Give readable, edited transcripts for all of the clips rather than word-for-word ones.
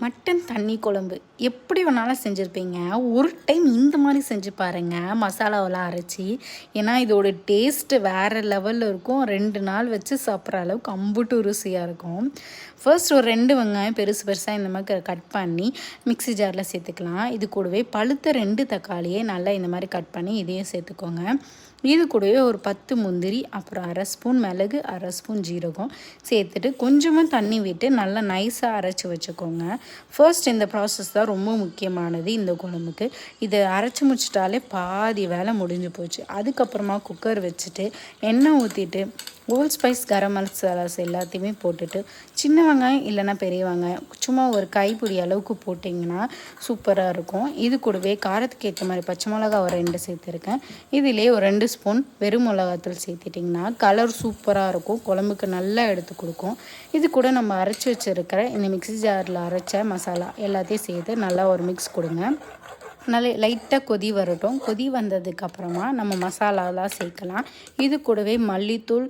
Mutton தண்ணி குழம்பு எப்படி வேணாலும் செஞ்சுருப்பீங்க. ஒரு டைம் இந்த மாதிரி செஞ்சு பாருங்கள் மசாலாவெல்லாம் அரைச்சி. ஏன்னா இதோட டேஸ்ட்டு வேறு லெவலில் இருக்கும். 2 நாள் வச்சு சாப்பிட்ற அளவுக்கு அம்புட்டு ருசியாக இருக்கும். ஃபர்ஸ்ட் ஒரு 2 வெங்காயம் பெருசு பெருசாக இந்த மாதிரி கட் பண்ணி மிக்ஸி ஜாரில் சேர்த்துக்கலாம். இது கூடவே பழுத்த 2 தக்காளியை நல்லா இந்த மாதிரி கட் பண்ணி இதையும் சேர்த்துக்கோங்க. இது கூடவே ஒரு 10 முந்திரி, அப்புறம் 1/2 ஸ்பூன் மிளகு, 1/2 ஸ்பூன் ஜீரகம் சேர்த்துட்டு கொஞ்சமாக தண்ணி விட்டு நல்லா நைஸாக அரைச்சி வச்சுக்கோங்க. ஃபர்ஸ்ட் இந்த ப்ராசஸ் தான் ரொம்ப முக்கியமானது இந்த குழம்புக்கு. இதை அரைச்சி முடிச்சிட்டாலே பாதி வேலை முடிஞ்சு போச்சு. அதுக்கப்புறமா குக்கர் வச்சுட்டு எண்ணெய் ஊற்றிட்டு ஹோல் ஸ்பைஸ் கரம் மசாலாஸ் எல்லாத்தையுமே போட்டுட்டு சின்ன வெங்காயம் இல்லைன்னா பெரிய வெங்காயம் சும்மா ஒரு கைப்பிடி அளவுக்கு போட்டிங்கன்னா சூப்பராக இருக்கும். இது கூடவே காரத்துக்கு ஏற்ற மாதிரி பச்சை மிளகா ஒரு 2 சேர்த்துருக்கேன். இதிலே ஒரு 2 ஸ்பூன் வெறும் மிளகாத்தூள் சேர்த்துட்டிங்கன்னா கலர் சூப்பராக இருக்கும். குழம்புக்கு நல்லா எடுத்து கொடுக்கும். இது கூட நம்ம அரைச்சி வச்சுருக்கிற இந்த மிக்ஸி ஜாரில் அரைச்ச மசாலா எல்லாத்தையும் சேர்த்து நல்லா ஒரு மிக்ஸ் கொடுங்க. நல்லா லைட்டாக கொதி வரட்டும். கொதி வந்ததுக்கப்புறமா நம்ம மசாலாலாம் சேர்க்கலாம். இது கூடவே மல்லித்தூள்,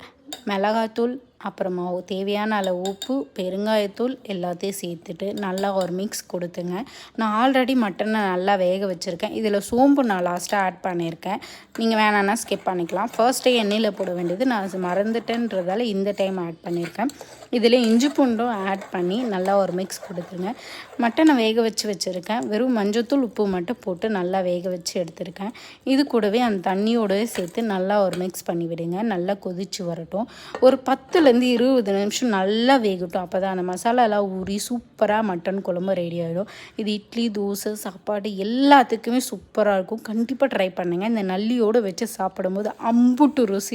மிளகாத்தூள், அப்புறமா தேவையான அளவு உப்பு, பெருங்காயத்தூள் எல்லாத்தையும் சேர்த்துட்டு நல்லா ஒரு மிக்ஸ் கொடுத்துங்க. நான் ஆல்ரெடி மட்டனை நல்லா வேக வச்சுருக்கேன். இதில் சோம்பு நான் லாஸ்ட்டாக ஆட் பண்ணியிருக்கேன். நீங்கள் வேணான்னா ஸ்கிப் பண்ணிக்கலாம். ஃபர்ஸ்ட்டே எண்ணெயில் போட வேண்டியது நான் மறந்துட்டேன்றதால இந்த டைம் ஆட் பண்ணியிருக்கேன். இதில் இஞ்சி பூண்டும் ஆட் பண்ணி நல்லா ஒரு மிக்ஸ் கொடுத்துருங்க. மட்டனை வேக வச்சுருக்கேன். வெறும் மஞ்சத்தூள் உப்பு மட்டும் போட்டு நல்லா வேக வச்சு எடுத்துருக்கேன். இது கூடவே அந்த தண்ணியோடவே சேர்த்து நல்லா ஒரு மிக்ஸ் பண்ணி விடுங்க. நல்லா கொதித்து வரட்டும். ஒரு 10 20 நிமிஷம் நல்லா வேகட்டும். அப்போ தான் அந்த மசாலாலாம் ஊறி சூப்பராக மட்டன் குழம்பு ரெடி ஆகிடும். இது இட்லி, தோசை, சாப்பாடு எல்லாத்துக்குமே சூப்பராக இருக்கும். கண்டிப்பாக ட்ரை பண்ணுங்கள். இந்த நல்லியோடு வச்சு சாப்பிடும்போது அம்புட்டு ருசி.